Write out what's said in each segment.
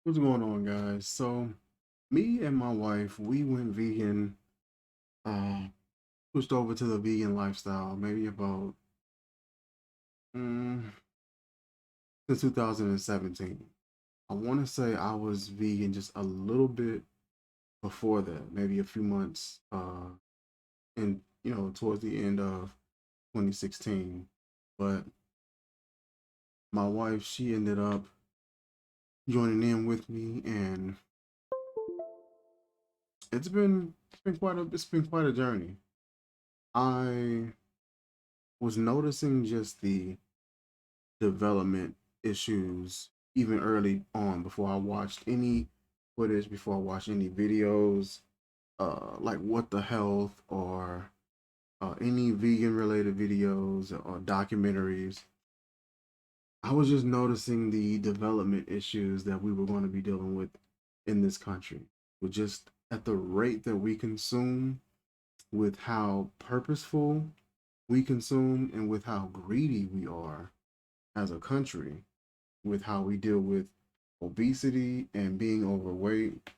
What's going on, guys? So, me and my wife, we went vegan, uh, switched over to the vegan lifestyle maybe about mm, since 2017. I want to say I was vegan just a little bit before that, maybe a few months, and towards the end of 2016. But my wife, she ended up joining in with me, and it's been quite a journey. I was noticing just the development issues even early on before I watched any footage, before I watched any videos, like What the Health or any vegan related videos or documentaries. I was just noticing the development issues that we were going to be dealing with in this country, with just at the rate that we consume, with how purposeful we consume, and with how greedy we are as a country, with how we deal with obesity and being overweight,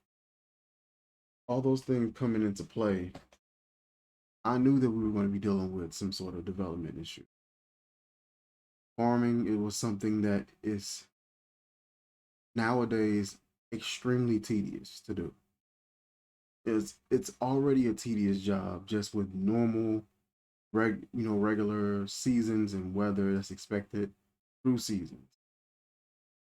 all those things coming into play. I knew that we were going to be dealing with some sort of development issue. Farming, it was something that is nowadays extremely tedious to do. It's already a tedious job just with normal regular seasons and weather that's expected through seasons.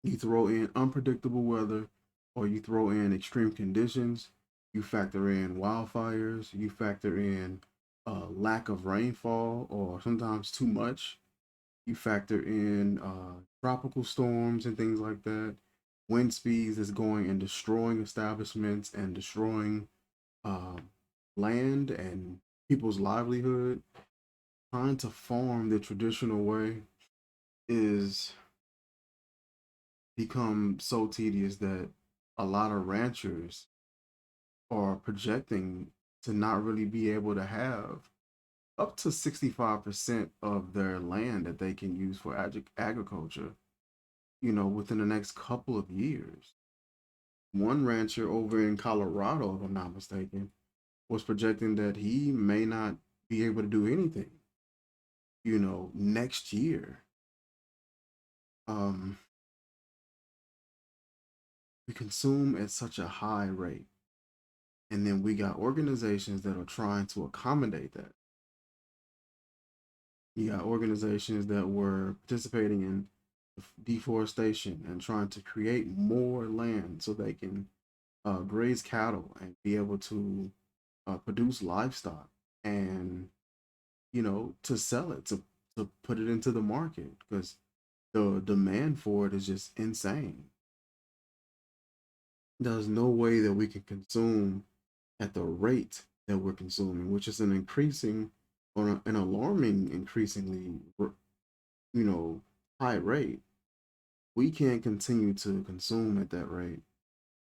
You throw in unpredictable weather or you throw in extreme conditions, you factor in wildfires, you factor in lack of rainfall or sometimes too much, you factor in tropical storms and things like that, wind speeds that's going and destroying establishments and destroying uh, land and people's livelihood. Trying to farm the traditional way is become so tedious that a lot of ranchers are projecting to not really be able to have up to 65% of their land that they can use for agriculture, within the next couple of years. One rancher over in Colorado, if I'm not mistaken, was projecting that he may not be able to do anything, next year. Um, we consume at such a high rate. And then we got organizations that are trying to accommodate that. You got organizations that were participating in deforestation and trying to create more land so they can graze cattle and be able to produce livestock and to sell it to put it into the market because the demand for it is just insane. There's no way that we can consume at the rate that we're consuming, which is an increasing or an alarming, increasingly, you know, high rate. We can't continue to consume at that rate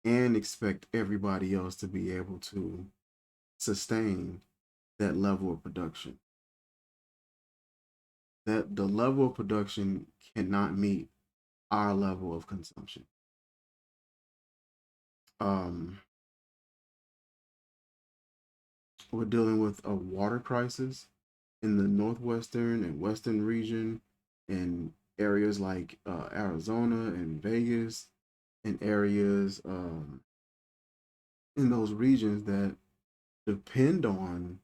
and expect everybody else to be able to sustain that level of production. That the level of production cannot meet our level of consumption. Um, we're dealing with a water crisis in the northwestern and western region, in areas like Arizona and Vegas, and areas in those regions that depend on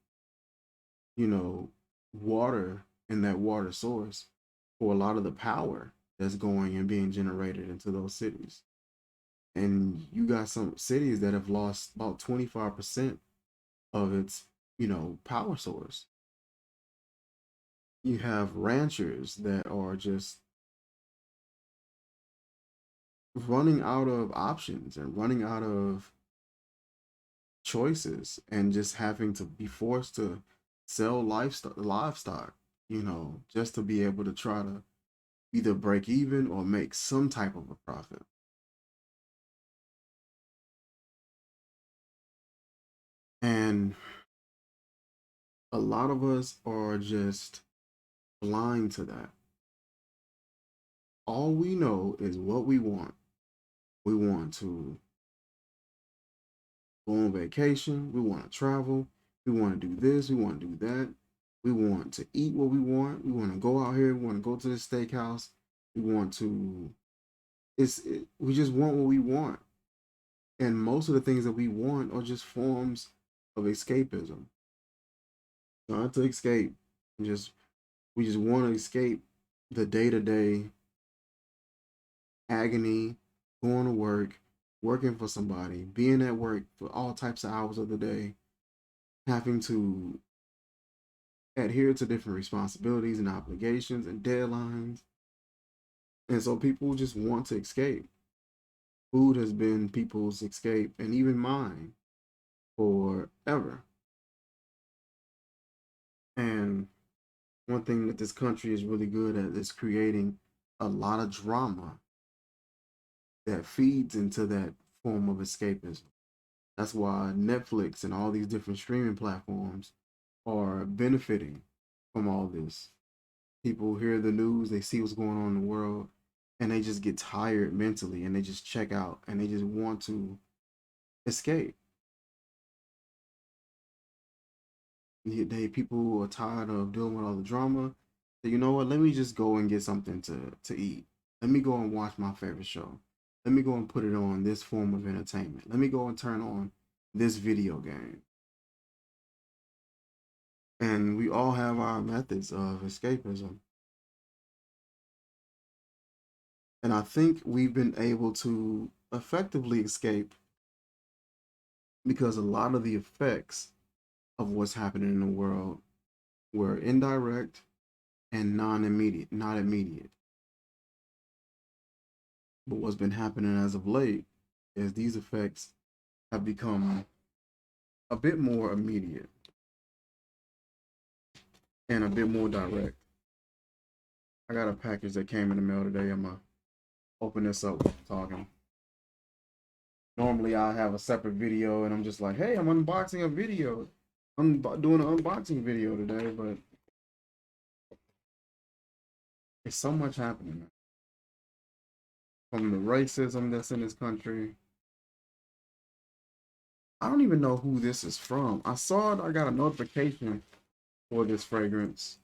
you know water and that water source for a lot of the power that's going and being generated into those cities. And you got some cities that have lost about 25% of its power source. You have ranchers that are just running out of options and running out of choices and just having to be forced to sell livestock, just to be able to try to either break even or make some type of a profit. And a lot of us are just blind to that. All we know is what we want. We want to go on vacation. We want to travel. We want to do this. We want to do that. We want to eat what we want. We want to go out here. We want to go to the steakhouse. We want to. We just want what we want, and most of the things that we want are just forms of escapism. Not to escape. Just we just want to escape the day to day agony, going to work, working for somebody, being at work for all types of hours of the day, having to adhere to different responsibilities and obligations and deadlines. And so people just want to escape. Food has been people's escape and even mine forever. And one thing that this country is really good at is creating a lot of drama that feeds into that form of escapism. That's why Netflix and all these different streaming platforms are benefiting from all this. People hear the news, they see what's going on in the world, and they just get tired mentally and they just check out and they just want to escape. People are tired of dealing with all the drama. So you know what? Let me just go and get something to eat. Let me go and watch my favorite show. Let me go and put it on this form of entertainment. Let me go and turn on this video game. And we all have our methods of escapism. And I think we've been able to effectively escape because a lot of the effects of what's happening in the world were indirect and non-immediate, not immediate. But what's been happening as of late is these effects have become a bit more immediate and a bit more direct. I got a package that came in the mail today. I'm gonna open this up while I'm talking. Normally I have a separate video and I'm just like, hey, I'm unboxing a video. I'm doing an unboxing video today, but it's so much happening from the racism that's in this country. I don't even know who this is from. I saw it, I got a notification for this fragrance,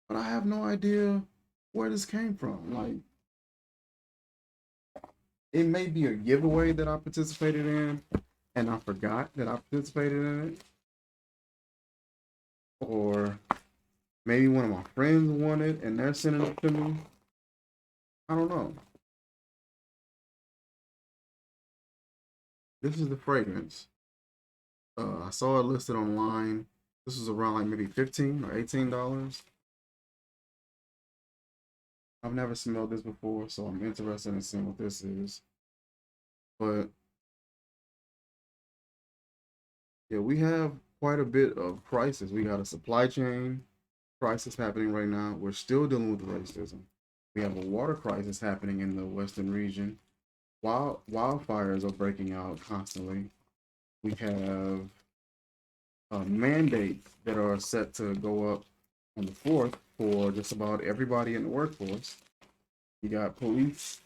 but I have no idea where this came from. Like, it may be a giveaway that I participated in and I forgot that I participated in it. Or maybe one of my friends won it and they're sending it to me. I don't know. This is the fragrance. I saw it listed online. This was around like maybe $15 or $18. I've never smelled this before, so I'm interested in seeing what this is. But yeah, we have quite a bit of crisis. We got a supply chain crisis happening right now. We're still dealing with racism. We have a water crisis happening in the western region. Wildfires are breaking out constantly. We have mandates that are set to go up on the 4th for just about everybody in the workforce. You got police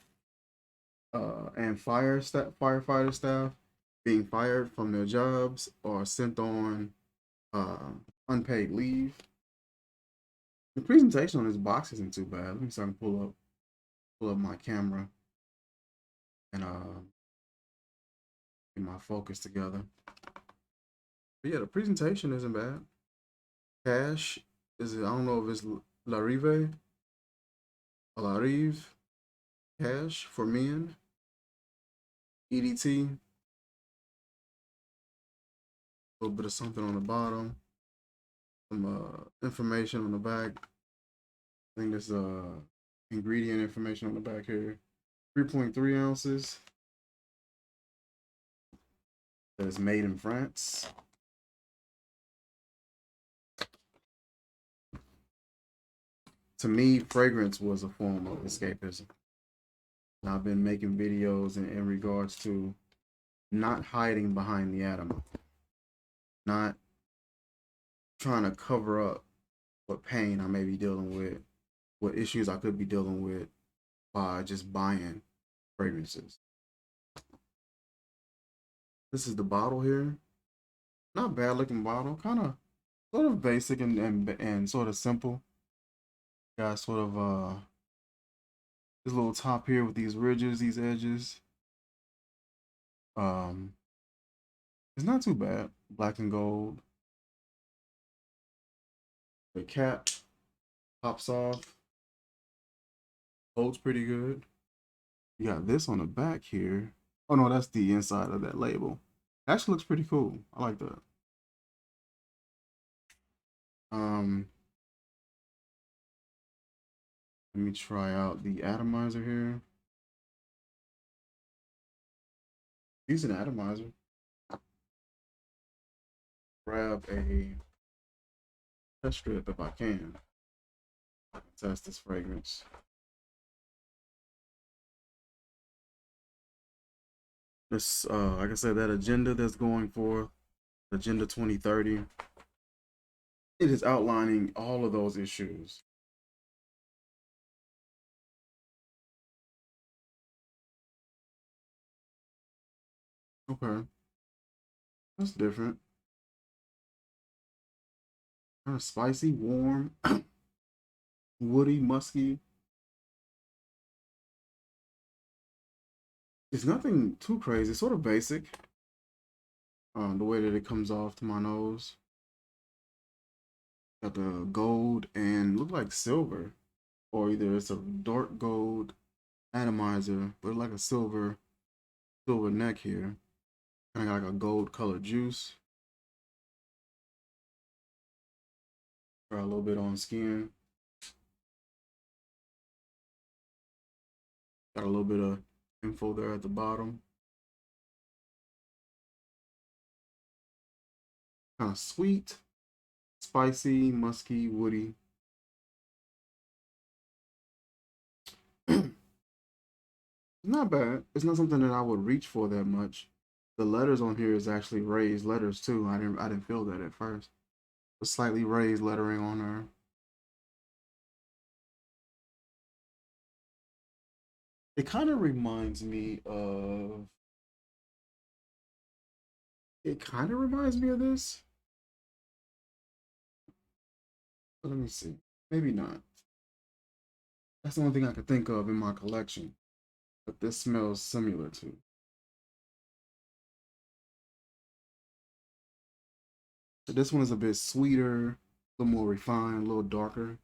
and firefighter staff being fired from their jobs or sent on unpaid leave. The presentation on this box isn't too bad. Let me see if I can pull up my camera and get my focus together. But yeah, the presentation isn't bad. Cash is it? I don't know if it's Larive, Larive, Cash for men, EDT, a little bit of something on the bottom, some information on the back. I think there's ingredient information on the back here. 3.3 ounces. That is made in France. To me, fragrance was a form of escapism. And I've been making videos in regards to not hiding behind the atom, not trying to cover up what pain I may be dealing with, what issues I could be dealing with by just buying fragrances. This is the bottle here. Not bad looking bottle, kind of sort of basic and sort of simple. Got sort of this little top here with these ridges, these edges. Um, it's not too bad. Black and gold. The cap pops off. Holds pretty good. You got this on the back here. Oh no, that's the inside of that label. Actually looks pretty cool. I like that. Um, Let me try out the atomizer here. Decent atomizer. Grab a test strip if I can. Test this fragrance. This, like I said, that agenda that's going for Agenda 2030. It is outlining all of those issues. Okay, that's different. Kind of spicy, warm, woody, musky. It's nothing too crazy. It's sort of basic. The way that it comes off to my nose. Got the gold and look like silver, or either it's a dark gold atomizer, but like a silver neck here. Kind of got like a gold colored juice. Try a little bit on skin. Got a little bit of info there at the bottom. Kind of sweet, spicy, musky, woody. Not bad. It's not something that I would reach for that much. The letters on here is actually raised letters too. I didn't feel that at first. A slightly raised lettering on her. It kind of reminds me of. It kind of reminds me of this. But let me see. Maybe not. That's the only thing I could think of in my collection. But this smells similar to. So this one is a bit sweeter, a little more refined, a little darker.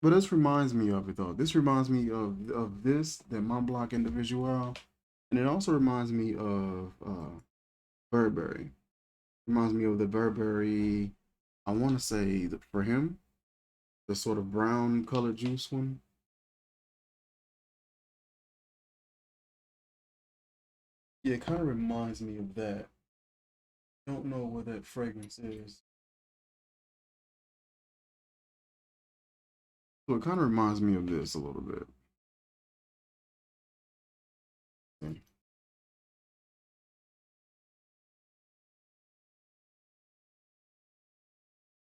But this reminds me of it though. This reminds me of this, the Mont Blanc Individual, and it also reminds me of Burberry. Reminds me of the Burberry. I want to say for him, the sort of brown colored juice one. Yeah, it kind of reminds me of that. Don't know what that fragrance is. So it kind of reminds me of this a little bit.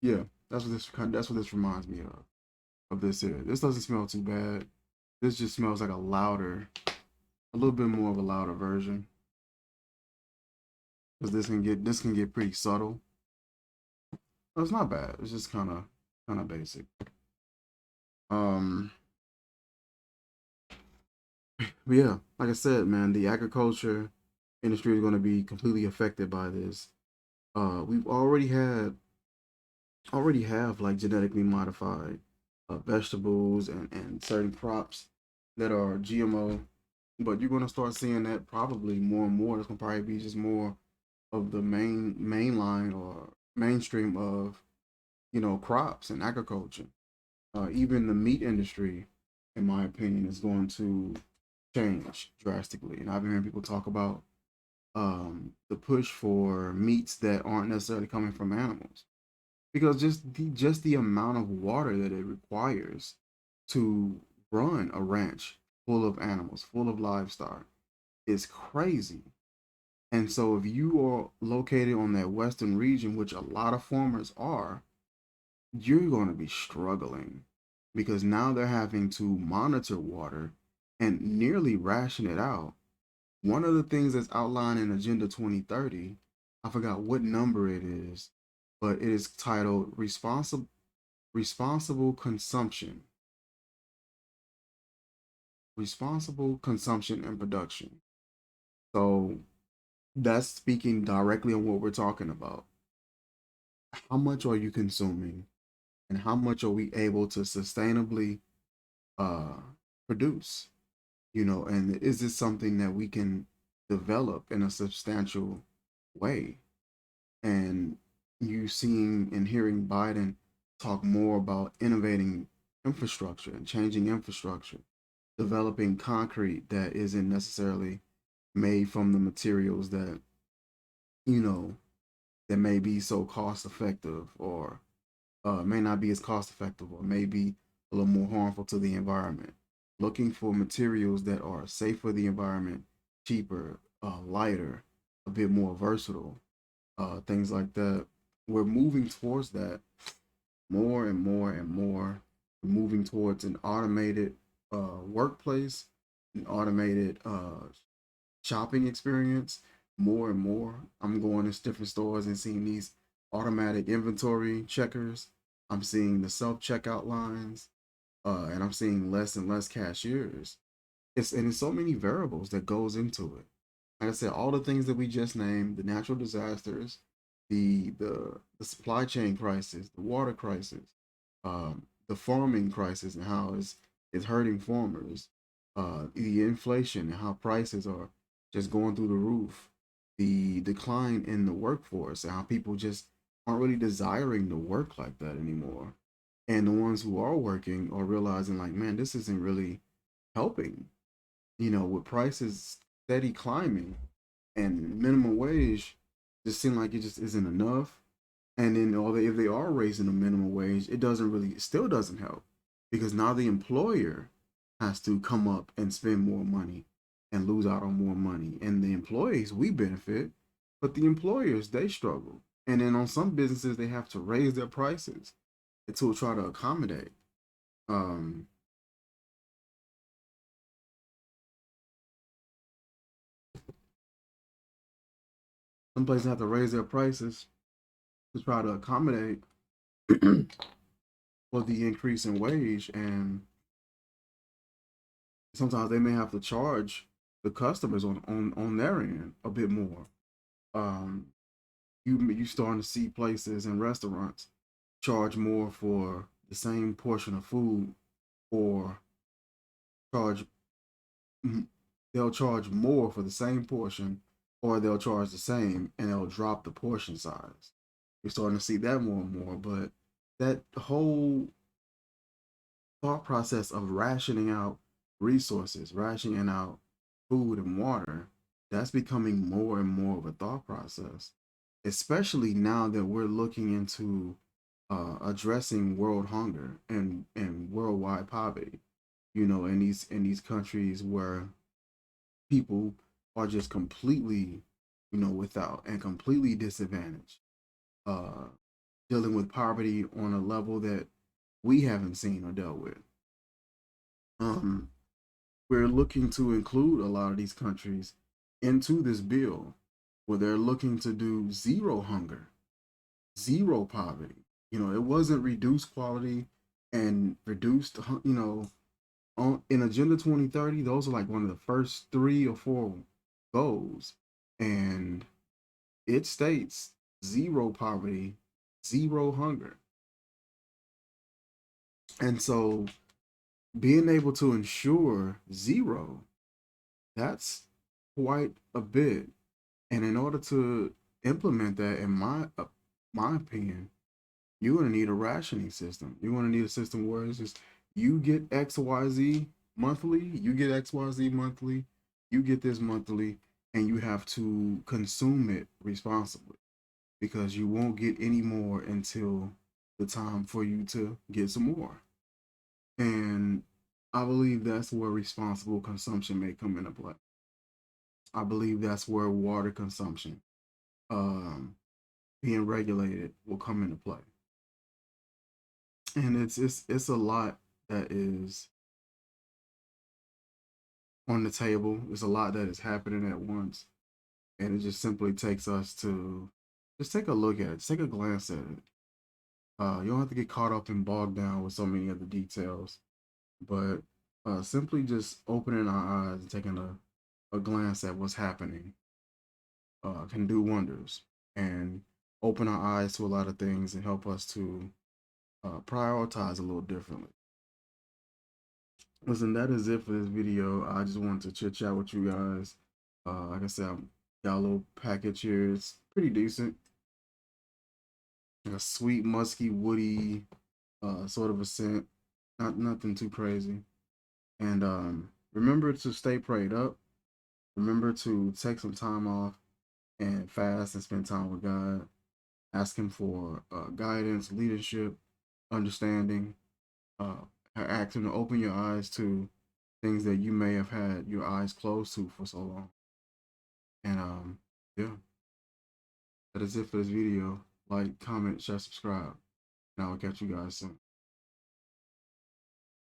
Yeah, that's what this reminds me of this here. This doesn't smell too bad. This just smells like a little bit more of a louder version. Because this can get pretty subtle. But it's not bad. It's just kind of basic. Um, but yeah, like I said, man, the agriculture industry is going to be completely affected by this. We've already have like genetically modified vegetables and certain crops that are GMO, but you're going to start seeing that probably more and more. It's going to probably be just more of the mainline or mainstream of crops and agriculture. Even the meat industry, in my opinion, is going to change drastically. And I've been hearing people talk about the push for meats that aren't necessarily coming from animals, because just the amount of water that it requires to run a ranch full of animals, full of livestock, is crazy. And so, if you are located on that western region, which a lot of farmers are, you're going to be struggling. because now they're having to monitor water and nearly ration it out. One of the things that's outlined in Agenda 2030, I forgot what number it is, but it is titled responsible consumption, responsible consumption and production. So that's speaking directly on what we're talking about. How much are you consuming, and how much are we able to sustainably uh, produce? And is this something that we can develop in a substantial way? And you seeing and hearing Biden talk more about innovating infrastructure and changing infrastructure, developing concrete that isn't necessarily made from the materials you know, that may be so cost effective, or may not be as cost effective, or may be a little more harmful to the environment. Looking for materials that are safe for the environment, cheaper, lighter, a bit more versatile, things like that. We're moving towards that more and more and more. We're moving towards an automated workplace, an automated shopping experience more and more. I'm going to different stores and seeing these automatic inventory checkers. I'm seeing the self checkout lines, and I'm seeing less and less cashiers. It's so many variables that goes into it. Like I said, all the things that we just named, the natural disasters, the supply chain crisis, the water crisis, the farming crisis, and how it's hurting farmers, the inflation and how prices are just going through the roof, the decline in the workforce, and how people just aren't really desiring to work like that anymore. And the ones who are working are realizing, like, man, this isn't really helping. With prices steady climbing and minimum wage just seem like it just isn't enough. And then, if they are raising the minimum wage, it still doesn't help, because now the employer has to come up and spend more money and lose out on more money. And the employees, we benefit, but the employers, they struggle. And then on some businesses, they have to raise their prices to try to accommodate. Um, some places have to raise their prices to try to accommodate for the increase in wage, and sometimes they may have to charge the customers on their end a bit more. Um, you starting to see places and restaurants charge more for the same portion of food, or charge they'll charge more for the same portion, or they'll charge the same and they'll drop the portion size. You're starting to see that more and more, but that whole thought process of rationing out resources, rationing out food and water, that's becoming more and more of a thought process, especially now that we're looking into addressing world hunger and worldwide poverty. In these countries where people are just completely, without and completely disadvantaged, uh, dealing with poverty on a level that we haven't seen or dealt with. Um, we're looking to include a lot of these countries into this bill, where they're looking to do zero hunger, zero poverty. It wasn't reduced quality and reduced, in Agenda 2030, those are like one of the first 3 or 4 goals. And it states zero poverty, zero hunger. And so being able to ensure zero, that's quite a bit. And in order to implement that, in my opinion, you're gonna need a rationing system. You're gonna need a system where it's just you get XYZ monthly, you get XYZ monthly, you get this monthly, and you have to consume it responsibly, because you won't get any more until the time for you to get some more. And I believe that's where responsible consumption may come into play. I believe that's where water consumption, um, being regulated, will come into play. And it's a lot that is on the table. There's a lot that is happening at once, and it just simply takes us to just take a look at it, just take a glance at it. You don't have to get caught up and bogged down with so many of the details, but simply just opening our eyes and taking a glance at what's happening can do wonders and open our eyes to a lot of things and help us to prioritize a little differently. Listen, that is it for this video. I just wanted to chit chat with you guys. Like I said, I got a little package here. It's pretty decent. Like a sweet, musky, woody sort of a scent. Not nothing too crazy. And remember to stay prayed up. Remember to take some time off and fast and spend time with God. Ask Him for guidance, leadership, understanding. Ask Him to open your eyes to things that you may have had your eyes closed to for so long. And yeah, that is it for this video. Like, comment, share, subscribe, and I will catch you guys soon.